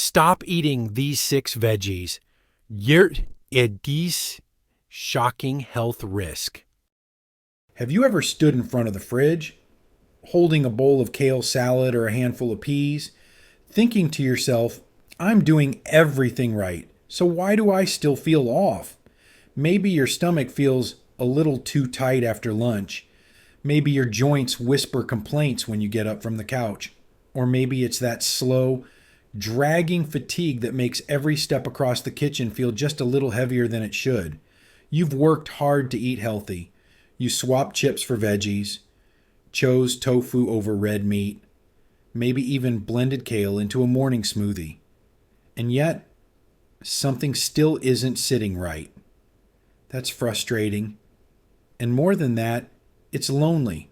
Stop eating these 6 veggies. You're at these shocking health risk. Have you ever stood in front of the fridge, holding a bowl of kale salad or a handful of peas, thinking to yourself, I'm doing everything right, so why do I still feel off? Maybe your stomach feels a little too tight after lunch. Maybe your joints whisper complaints when you get up from the couch. Or maybe it's that slow, dragging fatigue that makes every step across the kitchen feel just a little heavier than it should. You've worked hard to eat healthy. You swapped chips for veggies, chose tofu over red meat, maybe even blended kale into a morning smoothie. And yet, something still isn't sitting right. That's frustrating. And more than that, it's lonely.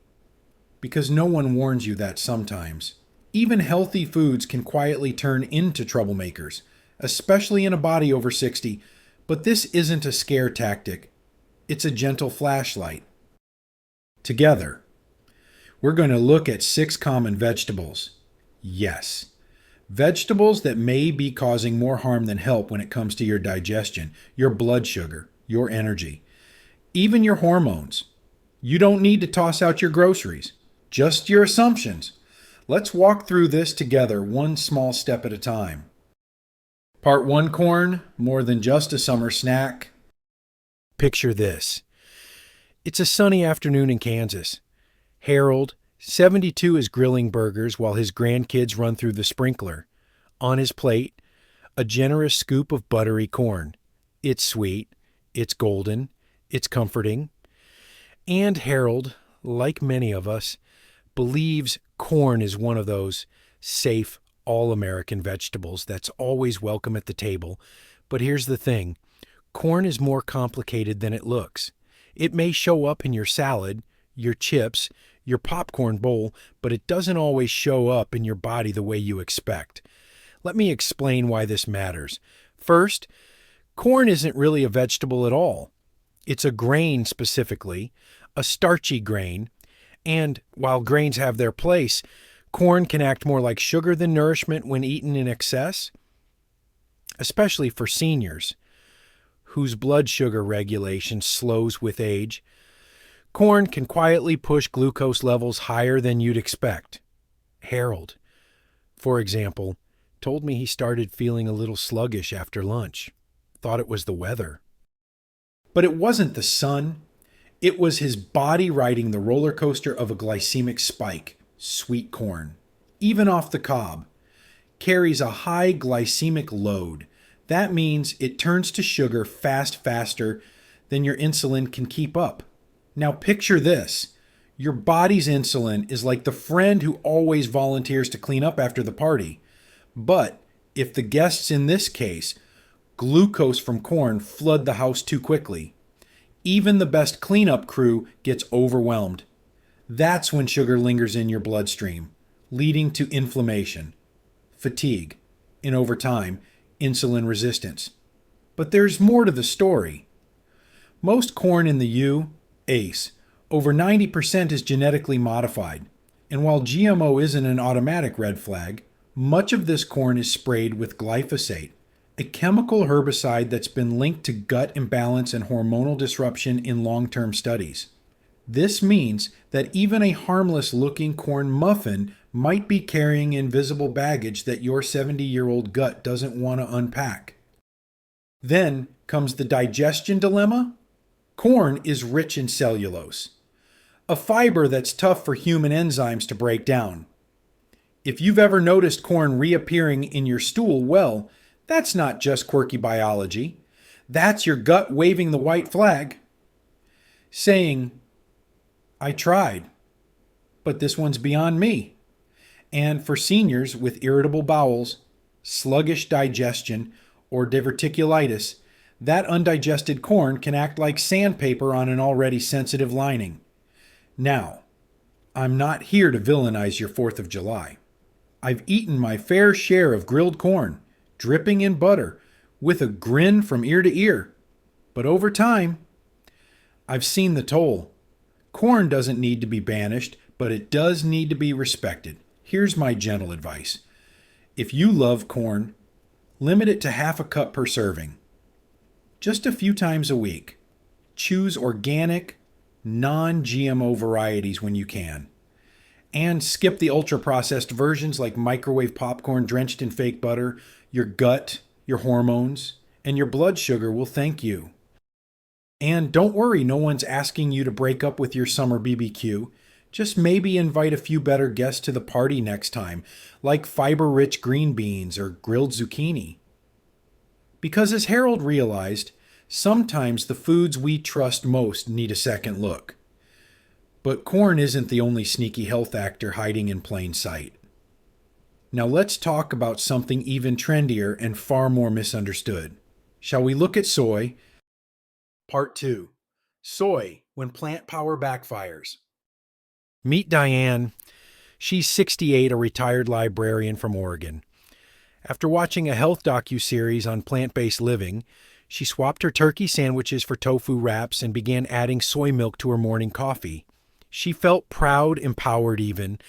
Because no one warns you that sometimes. Even healthy foods can quietly turn into troublemakers, especially in a body over 60. But this isn't a scare tactic. It's a gentle flashlight. Together, we're going to look at 6 common vegetables. Yes, vegetables that may be causing more harm than help when it comes to your digestion, your blood sugar, your energy, even your hormones. You don't need to toss out your groceries, just your assumptions. Let's walk through this together, one small step at a time. Part 1, corn, more than just a summer snack. Picture this. It's a sunny afternoon in Kansas. Harold, 72, is grilling burgers while his grandkids run through the sprinkler. On his plate, a generous scoop of buttery corn. It's sweet, it's golden, it's comforting. And Harold, like many of us, believes corn is one of those safe, all-American vegetables that's always welcome at the table. But here's the thing. Corn is more complicated than it looks. It may show up in your salad, your chips, your popcorn bowl, but it doesn't always show up in your body the way you expect. Let me explain why this matters. First, corn isn't really a vegetable at all. It's a grain specifically, a starchy grain, and while grains have their place, corn can act more like sugar than nourishment when eaten in excess, especially for seniors whose blood sugar regulation slows with age. Corn can quietly push glucose levels higher than you'd expect. Harold, for example, told me he started feeling a little sluggish after lunch. Thought it was the weather. But it wasn't the sun. It was his body riding the roller coaster of a glycemic spike. Sweet corn, even off the cob, carries a high glycemic load. That means it turns to sugar faster than your insulin can keep up. Now picture this. Your body's insulin is like the friend who always volunteers to clean up after the party. But if the guests in this case, glucose from corn, flood the house too quickly, even the best cleanup crew gets overwhelmed. That's when sugar lingers in your bloodstream, leading to inflammation, fatigue, and over time, insulin resistance. But there's more to the story. Most corn in the ACE, over 90% is genetically modified. And while GMO isn't an automatic red flag, much of this corn is sprayed with glyphosate, a chemical herbicide that's been linked to gut imbalance and hormonal disruption in long-term studies. This means that even a harmless-looking corn muffin might be carrying invisible baggage that your 70-year-old gut doesn't want to unpack. Then comes the digestion dilemma. Corn is rich in cellulose, a fiber that's tough for human enzymes to break down. If you've ever noticed corn reappearing in your stool, well, that's not just quirky biology. That's your gut waving the white flag, saying, I tried, but this one's beyond me. And for seniors with irritable bowels, sluggish digestion, or diverticulitis, that undigested corn can act like sandpaper on an already sensitive lining. Now, I'm not here to villainize your 4th of July. I've eaten my fair share of grilled corn, dripping in butter, with a grin from ear to ear. But over time, I've seen the toll. Corn doesn't need to be banished, but it does need to be respected. Here's my gentle advice. If you love corn, Limit it to half a cup per serving. Just a few times a week. Choose organic, non-GMO varieties when you can. And skip the ultra-processed versions like microwave popcorn drenched in fake butter. Your gut, your hormones, and your blood sugar will thank you. And don't worry, no one's asking you to break up with your summer BBQ. Just maybe invite a few better guests to the party next time, like fiber-rich green beans or grilled zucchini. Because as Harold realized, sometimes the foods we trust most need a second look. But corn isn't the only sneaky health actor hiding in plain sight. Now let's talk about something even trendier and far more misunderstood. Shall we look at soy? Part 2. Soy, when plant power backfires. Meet Diane. She's 68, a retired librarian from Oregon. After watching a health docuseries on plant-based living, she swapped her turkey sandwiches for tofu wraps and began adding soy milk to her morning coffee. She felt proud, empowered even.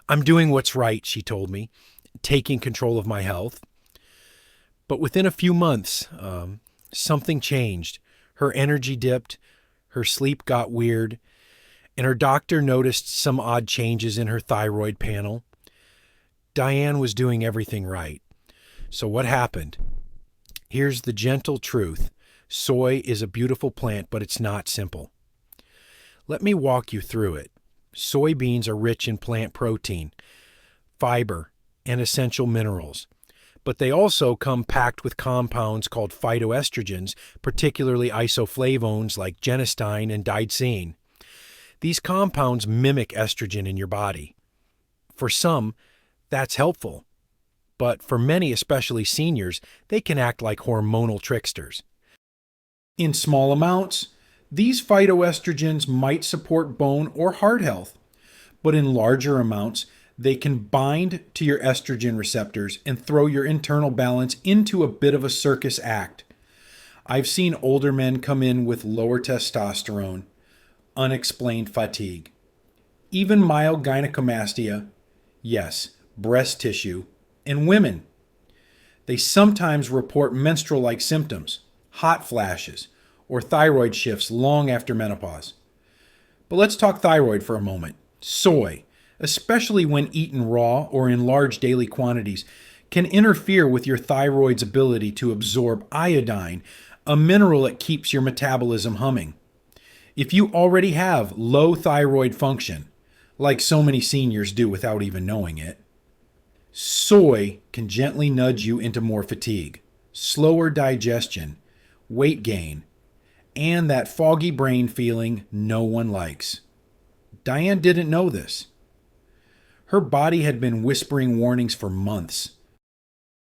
"I'm doing what's right," she told me, taking control of my health. But within a few months, something changed. Her energy dipped, her sleep got weird, and her doctor noticed some odd changes in her thyroid panel. Diane was doing everything right. So what happened? Here's the gentle truth. Soy is a beautiful plant, but it's not simple. Let me walk you through it. Soybeans are rich in plant protein, fiber, and essential minerals. But they also come packed with compounds called phytoestrogens, particularly isoflavones like genistein and digestion. These compounds mimic estrogen in your body. For some, that's helpful. But for many, especially seniors, they can act like hormonal tricksters. In small amounts, these phytoestrogens might support bone or heart health, but in larger amounts, they can bind to your estrogen receptors and throw your internal balance into a bit of a circus act. I've seen older men come in with lower testosterone, unexplained fatigue, even mild gynecomastia, yes, breast tissue, and women. They sometimes report menstrual-like symptoms, hot flashes, or thyroid shifts long after menopause. But let's talk thyroid for a moment. Soy, especially when eaten raw or in large daily quantities, can interfere with your thyroid's ability to absorb iodine, a mineral that keeps your metabolism humming. If you already have low thyroid function, like so many seniors do without even knowing it, soy can gently nudge you into more fatigue, slower digestion, weight gain, and that foggy brain feeling no one likes. Diane didn't know this. Her body had been whispering warnings for months.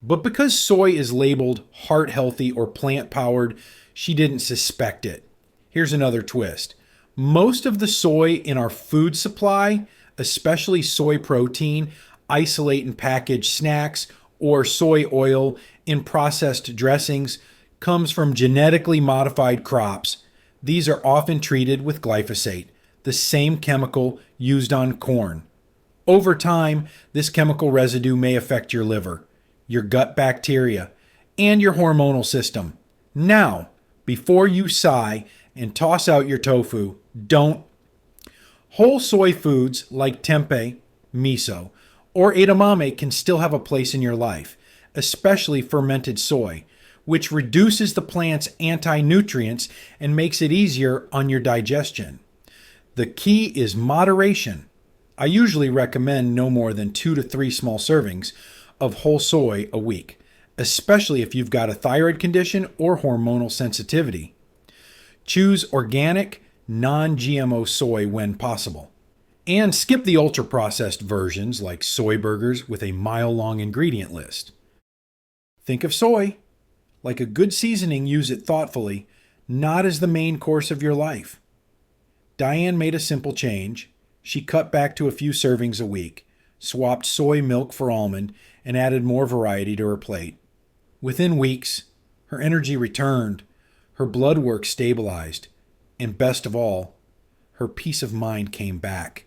But because soy is labeled heart healthy or plant powered, she didn't suspect it. Here's another twist. Most of the soy in our food supply, especially soy protein, isolate in packaged snacks, or soy oil in processed dressings, comes from genetically modified crops. These are often treated with glyphosate, the same chemical used on corn. Over time, this chemical residue may affect your liver, your gut bacteria, and your hormonal system. Now, before you sigh and toss out your tofu, don't. Whole soy foods like tempeh, miso, or edamame can still have a place in your life, especially fermented soy, which reduces the plant's anti-nutrients and makes it easier on your digestion. The key is moderation. I usually recommend no more than 2 to 3 small servings of whole soy a week, especially if you've got a thyroid condition or hormonal sensitivity. Choose organic, non-GMO soy when possible. And skip the ultra-processed versions like soy burgers with a mile-long ingredient list. Think of soy. Like a good seasoning, use it thoughtfully, not as the main course of your life. Diane made a simple change. She cut back to a few servings a week, swapped soy milk for almond, and added more variety to her plate. Within weeks, her energy returned, her blood work stabilized, and best of all, her peace of mind came back.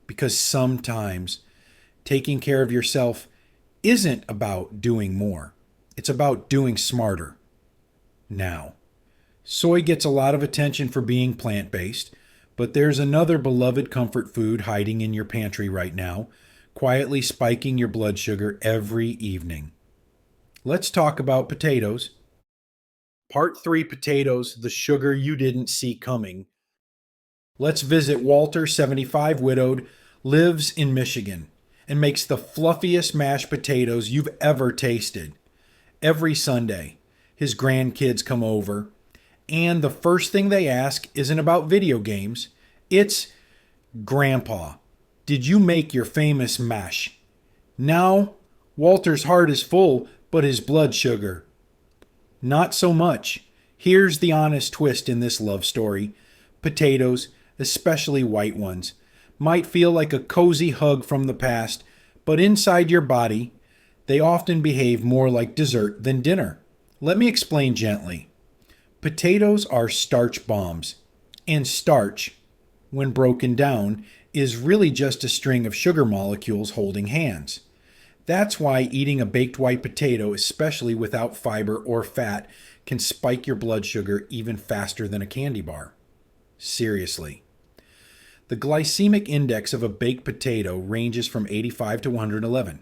Because sometimes taking care of yourself isn't about doing more. It's about doing smarter. Now, soy gets a lot of attention for being plant-based, but there's another beloved comfort food hiding in your pantry right now, quietly spiking your blood sugar every evening. Let's talk about potatoes. Part 3, potatoes, the sugar you didn't see coming. Let's visit Walter, 75, widowed, lives in Michigan, and makes the fluffiest mashed potatoes you've ever tasted. Every Sunday, his grandkids come over, and the first thing they ask isn't about video games. It's, "Grandpa, did you make your famous mash?" Now, Walter's heart is full, but his blood sugar, not so much. Here's the honest twist in this love story. Potatoes, especially white ones, might feel like a cozy hug from the past, but inside your body, they often behave more like dessert than dinner. Let me explain gently. Potatoes are starch bombs, and starch, when broken down, is really just a string of sugar molecules holding hands. That's why eating a baked white potato, especially without fiber or fat, can spike your blood sugar even faster than a candy bar. Seriously. The glycemic index of a baked potato ranges from 85 to 111.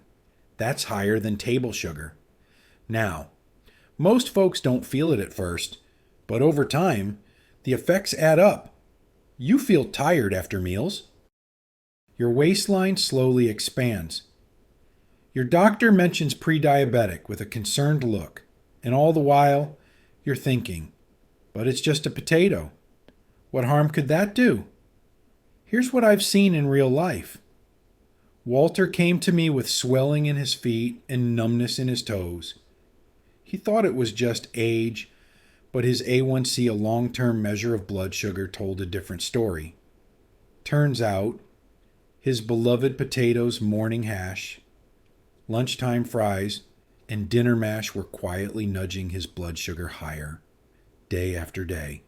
That's higher than table sugar. Now, most folks don't feel it at first, but over time, the effects add up. You feel tired after meals. Your waistline slowly expands. Your doctor mentions pre-diabetic with a concerned look, and all the while, you're thinking, but it's just a potato. What harm could that do? Here's what I've seen in real life. Walter came to me with swelling in his feet and numbness in his toes. He thought it was just age, but his A1C, a long-term measure of blood sugar, told a different story. Turns out, his beloved potatoes, morning hash, lunchtime fries, and dinner mash were quietly nudging his blood sugar higher, day after day.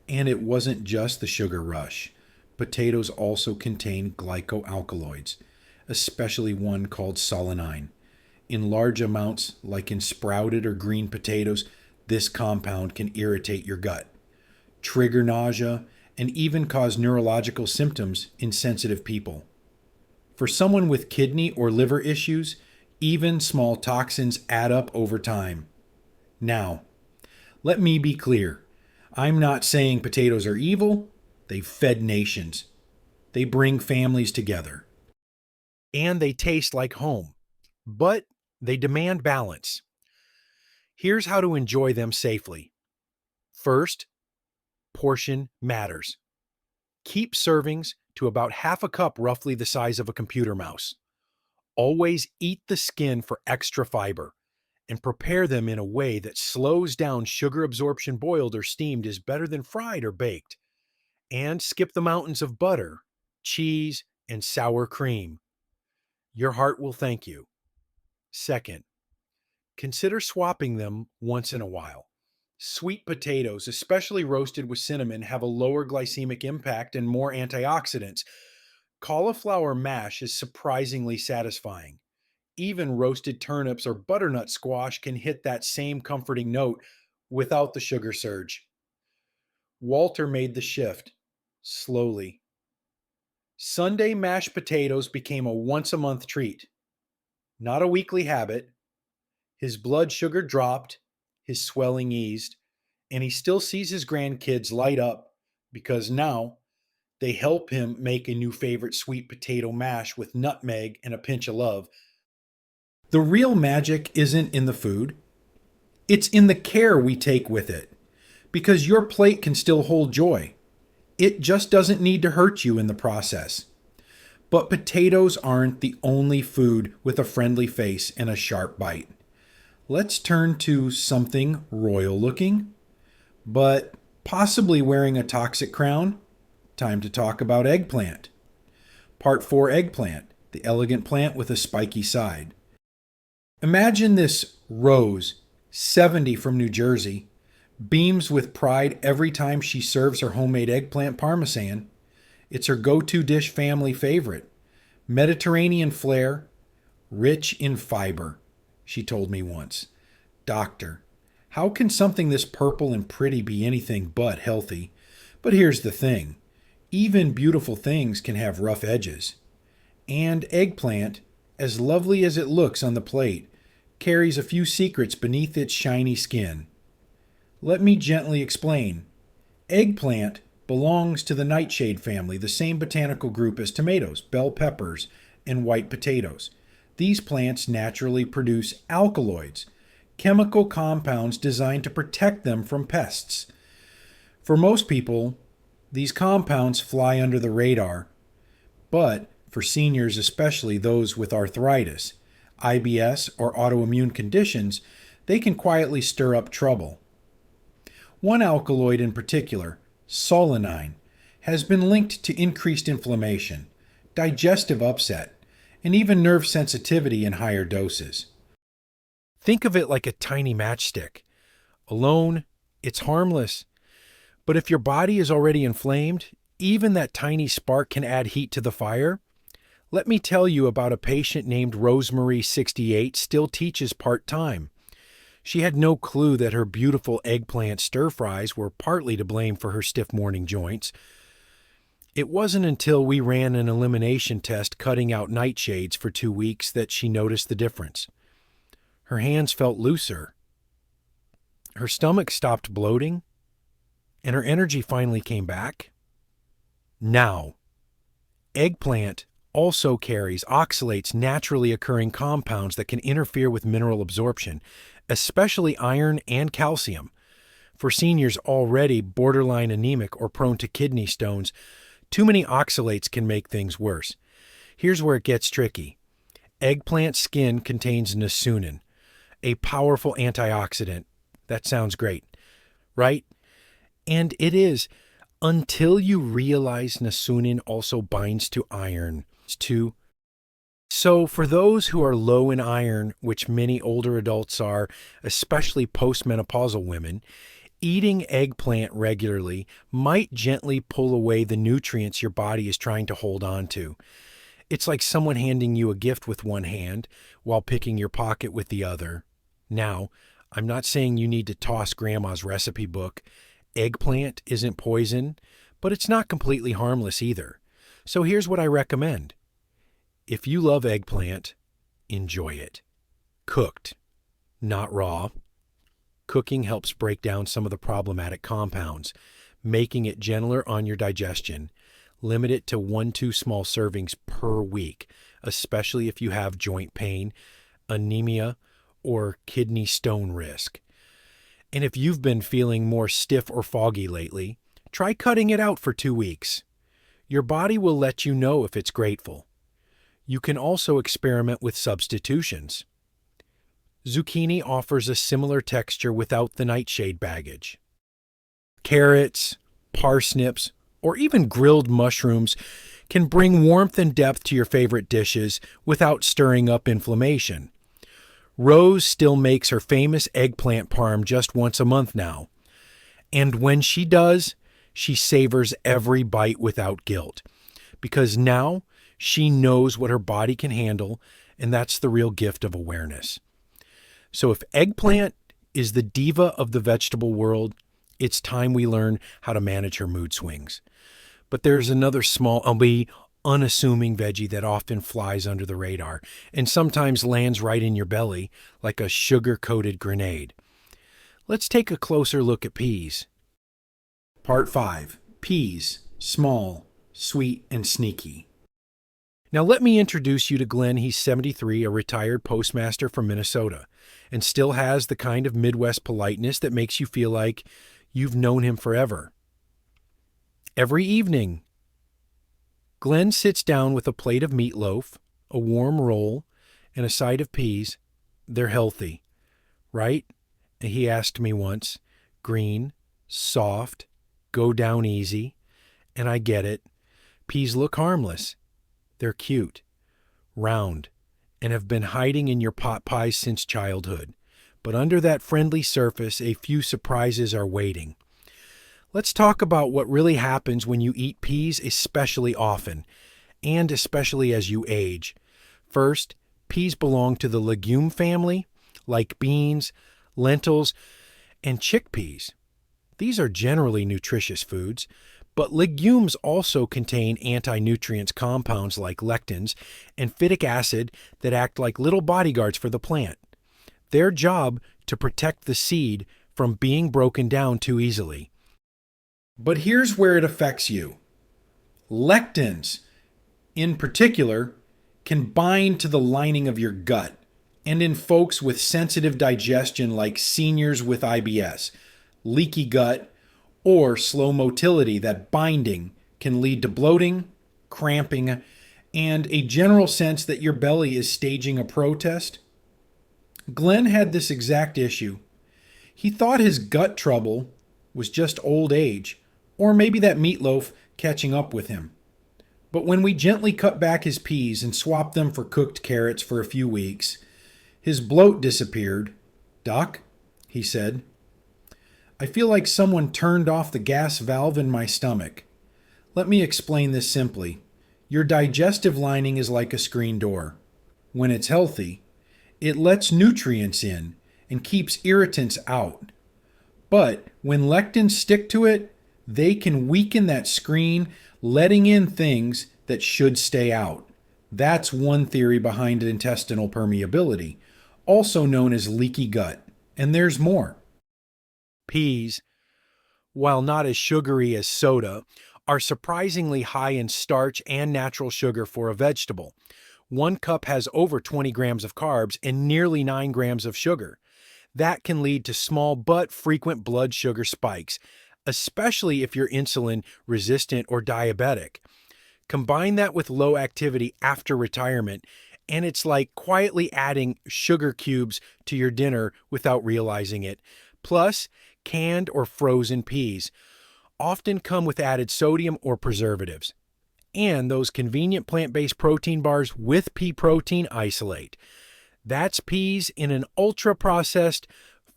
And it wasn't just the sugar rush. Potatoes also contain glycoalkaloids, especially one called solanine. In large amounts, like in sprouted or green potatoes, this compound can irritate your gut, trigger nausea, and even cause neurological symptoms in sensitive people. For someone with kidney or liver issues, even small toxins add up over time. Now, let me be clear. I'm not saying potatoes are evil. They've fed nations. They bring families together. And they taste like home. But they demand balance. Here's how to enjoy them safely. First, portion matters. Keep servings to about half a cup, roughly the size of a computer mouse. Always eat the skin for extra fiber, and prepare them in a way that slows down sugar absorption. Boiled or steamed is better than fried or baked. And skip the mountains of butter, cheese, and sour cream. Your heart will thank you. Second, consider swapping them once in a while. Sweet potatoes, especially roasted with cinnamon, have a lower glycemic impact and more antioxidants. Cauliflower mash is surprisingly satisfying. Even roasted turnips or butternut squash can hit that same comforting note without the sugar surge. Walter made the shift, slowly. Sunday mashed potatoes became a once-a-month treat, not a weekly habit. His blood sugar dropped, his swelling eased, and he still sees his grandkids light up because now they help him make a new favorite, sweet potato mash with nutmeg and a pinch of love. The real magic isn't in the food. It's in the care we take with it, because your plate can still hold joy. It just doesn't need to hurt you in the process. But potatoes aren't the only food with a friendly face and a sharp bite. Let's turn to something royal looking, but possibly wearing a toxic crown. Time to talk about eggplant. Part 4, eggplant, the elegant plant with a spiky side. Imagine this Rose, 70, from New Jersey, beams with pride every time she serves her homemade eggplant parmesan. It's her go-to dish, family favorite. Mediterranean flair, rich in fiber, she told me once. Doctor, how can something this purple and pretty be anything but healthy? But here's the thing. Even beautiful things can have rough edges. And eggplant, as lovely as it looks on the plate, carries a few secrets beneath its shiny skin. Let me gently explain. Eggplant belongs to the nightshade family, the same botanical group as tomatoes, bell peppers, and white potatoes. These plants naturally produce alkaloids, chemical compounds designed to protect them from pests. For most people, these compounds fly under the radar, but for seniors, especially those with arthritis, IBS, or autoimmune conditions, they can quietly stir up trouble. One alkaloid in particular, solanine, has been linked to increased inflammation, digestive upset, and even nerve sensitivity in higher doses. Think of it like a tiny matchstick. Alone, it's harmless. But if your body is already inflamed, even that tiny spark can add heat to the fire. Let me tell you about a patient named Rosemary, 68, still teaches part-time. She had no clue that her beautiful eggplant stir-fries were partly to blame for her stiff morning joints. It wasn't until we ran an elimination test cutting out nightshades for 2 weeks that she noticed the difference. Her hands felt looser. Her stomach stopped bloating, and her energy finally came back. Now, eggplant also carries oxalates, naturally occurring compounds that can interfere with mineral absorption, especially iron and calcium. For seniors already borderline anemic or prone to kidney stones, too many oxalates can make things worse. Here's where it gets tricky. Eggplant skin contains niacin, a powerful antioxidant. That sounds great, right? And it is, until you realize niacin also binds to iron, too. So for those who are low in iron, which many older adults are, especially postmenopausal women, eating eggplant regularly might gently pull away the nutrients your body is trying to hold on to. It's like someone handing you a gift with one hand while picking your pocket with the other. Now, I'm not saying you need to toss grandma's recipe book. Eggplant isn't poison, but it's not completely harmless either. So here's what I recommend. If you love eggplant, enjoy it. Cooked, not raw. Cooking helps break down some of the problematic compounds, making it gentler on your digestion. Limit it to 1-2 small servings per week, especially if you have joint pain, anemia, or kidney stone risk. And if you've been feeling more stiff or foggy lately, try cutting it out for 2 weeks. Your body will let you know if it's grateful. You can also experiment with substitutions. Zucchini offers a similar texture without the nightshade baggage. Carrots, parsnips, or even grilled mushrooms can bring warmth and depth to your favorite dishes without stirring up inflammation. Rose still makes her famous eggplant parm just once a month now. And when she does, she savors every bite without guilt. Because now she knows what her body can handle, and that's the real gift of awareness. So if eggplant is the diva of the vegetable world, it's time we learn how to manage her mood swings. But there's another small, albeit unassuming veggie that often flies under the radar and sometimes lands right in your belly like a sugar-coated grenade. Let's take a closer look at peas. Part 5. Peas. Small, sweet, and sneaky. Now let me introduce you to Glenn. He's 73, a retired postmaster from Minnesota, and still has the kind of Midwest politeness that makes you feel like you've known him forever. Every evening, Glenn sits down with a plate of meatloaf, a warm roll, and a side of peas. They're healthy, right? He asked me once. Green, soft, go down easy. And I get it. Peas look harmless. They're cute, round, and have been hiding in your pot pies since childhood. But under that friendly surface, a few surprises are waiting. Let's talk about what really happens when you eat peas, especially often, and especially as you age. First, peas belong to the legume family, like beans, lentils, and chickpeas. These are generally nutritious foods, but legumes also contain anti-nutrients compounds like lectins and phytic acid that act like little bodyguards for the plant. Their job to protect the seed from being broken down too easily. But here's where it affects you. Lectins, in particular, can bind to the lining of your gut, and in folks with sensitive digestion like seniors with IBS, leaky gut, or slow motility, that binding can lead to bloating, cramping, and a general sense that your belly is staging a protest. Glenn had this exact issue. He thought his gut trouble was just old age, or maybe that meatloaf catching up with him. But when we gently cut back his peas and swapped them for cooked carrots for a few weeks, his bloat disappeared. "Doc," he said, "I feel like someone turned off the gas valve in my stomach. Let me explain this simply. Your digestive lining is like a screen door. When it's healthy, it lets nutrients in and keeps irritants out. But when lectins stick to it, they can weaken that screen, letting in things that should stay out. That's one theory behind intestinal permeability, also known as leaky gut. And there's more." Peas, while not as sugary as soda, are surprisingly high in starch and natural sugar for a vegetable. 1 cup has over 20 grams of carbs and nearly 9 grams of sugar. That can lead to small but frequent blood sugar spikes, especially if you're insulin resistant or diabetic. Combine that with low activity after retirement, and it's like quietly adding sugar cubes to your dinner without realizing it. Plus, canned or frozen peas often come with added sodium or preservatives. And those convenient plant-based protein bars with pea protein isolate. That's peas in an ultra-processed,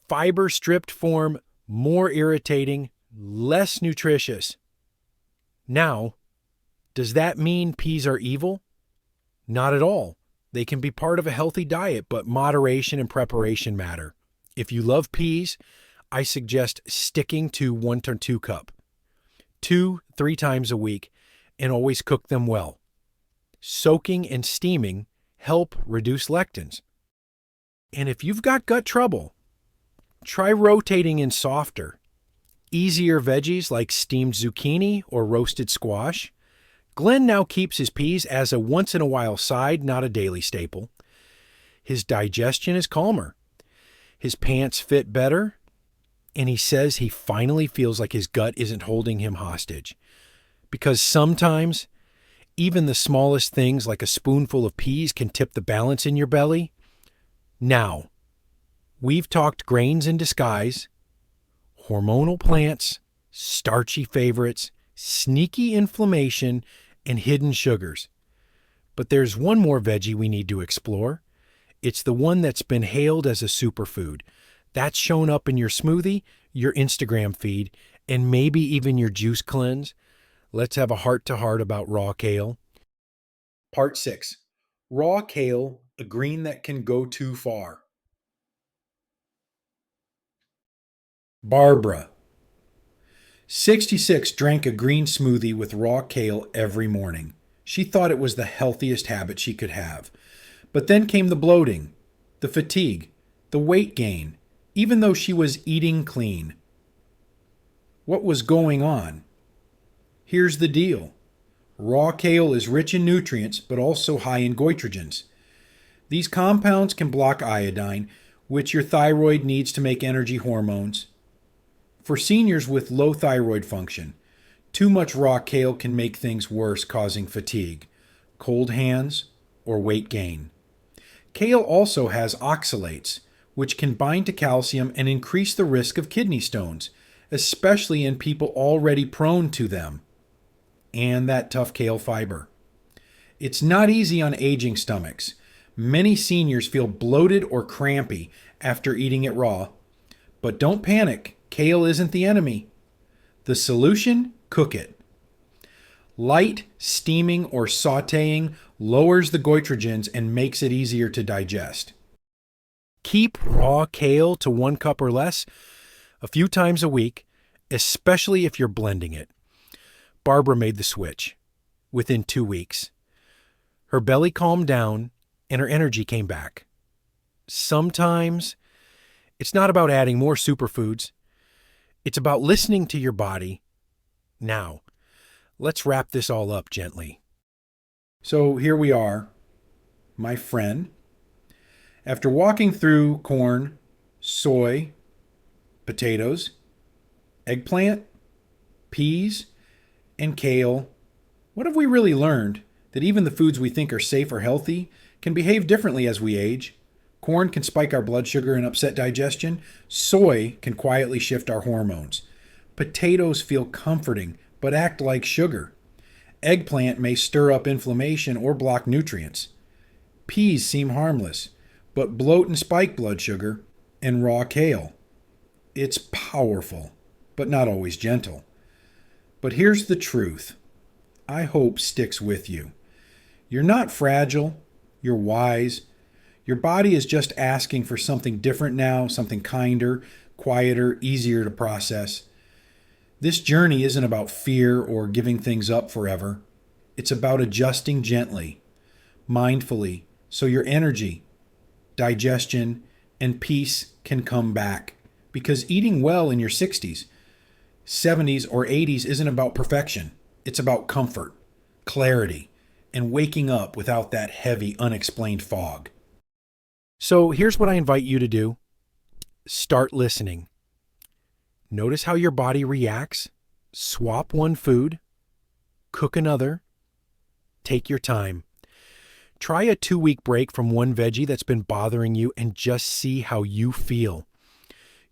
fiber-stripped form, more irritating, less nutritious. Now, does that mean peas are evil? Not at all. They can be part of a healthy diet, but moderation and preparation matter. If you love peas, I suggest sticking to 1 to 2 cup, 2-3 times a week, and always cook them well. Soaking and steaming help reduce lectins. And if you've got gut trouble, try rotating in softer, easier veggies like steamed zucchini or roasted squash. Glenn now keeps his peas as a once-in-a-while side, not a daily staple. His digestion is calmer. His pants fit better, and he says he finally feels like his gut isn't holding him hostage. Because sometimes, even the smallest things like a spoonful of peas can tip the balance in your belly. Now, we've talked grains in disguise, hormonal plants, starchy favorites, sneaky inflammation, and hidden sugars. But there's one more veggie we need to explore. It's the one that's been hailed as a superfood. That's shown up in your smoothie, your Instagram feed, and maybe even your juice cleanse. Let's have a heart-to-heart about raw kale. Part 6. Raw kale, a green that can go too far. Barbara, 66, drank a green smoothie with raw kale every morning. She thought it was the healthiest habit she could have. But then came the bloating, the fatigue, the weight gain, even though she was eating clean. What was going on? Here's the deal. Raw kale is rich in nutrients, but also high in goitrogens. These compounds can block iodine, which your thyroid needs to make energy hormones. For seniors with low thyroid function, too much raw kale can make things worse, causing fatigue, cold hands, or weight gain. Kale also has oxalates, which can bind to calcium and increase the risk of kidney stones, especially in people already prone to them. And that tough kale fiber. It's not easy on aging stomachs. Many seniors feel bloated or crampy after eating it raw. But don't panic, kale isn't the enemy. The solution? Cook it. Light steaming or sautéing lowers the goitrogens and makes it easier to digest. Keep raw kale to 1 cup or less a few times a week, especially if you're blending it. Barbara made the switch within 2 weeks. Her belly calmed down and her energy came back. Sometimes it's not about adding more superfoods. It's about listening to your body. Now, let's wrap this all up gently. So here we are, my friend. After walking through corn, soy, potatoes, eggplant, peas, and kale, what have we really learned? That even the foods we think are safe or healthy can behave differently as we age. Corn can spike our blood sugar and upset digestion. Soy can quietly shift our hormones. Potatoes feel comforting but act like sugar. Eggplant may stir up inflammation or block nutrients. Peas seem harmless, but bloat and spike blood sugar. And raw kale. It's powerful, but not always gentle. But here's the truth. I hope sticks with you. You're not fragile. You're wise. Your body is just asking for something different now, something kinder, quieter, easier to process. This journey isn't about fear or giving things up forever. It's about adjusting gently, mindfully, so your energy, digestion, and peace can come back. Because eating well in your 60s, 70s, or 80s isn't about perfection. It's about comfort, clarity, and waking up without that heavy, unexplained fog. So here's what I invite you to do. Start listening. Notice how your body reacts. Swap one food. Cook another. Take your time. Try a 2-week break from one veggie that's been bothering you and just see how you feel.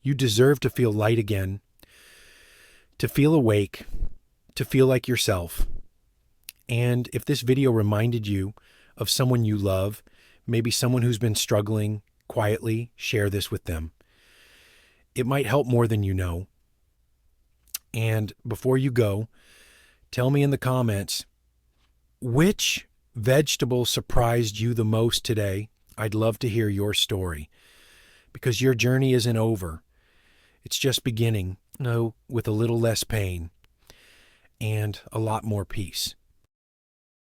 You deserve to feel light again, to feel awake, to feel like yourself. And if this video reminded you of someone you love, maybe someone who's been struggling quietly, share this with them. It might help more than you know. And before you go, tell me in the comments, which vegetable surprised you the most today? I'd love to hear your story, because your journey isn't over. It's just beginning, with a little less pain and a lot more peace.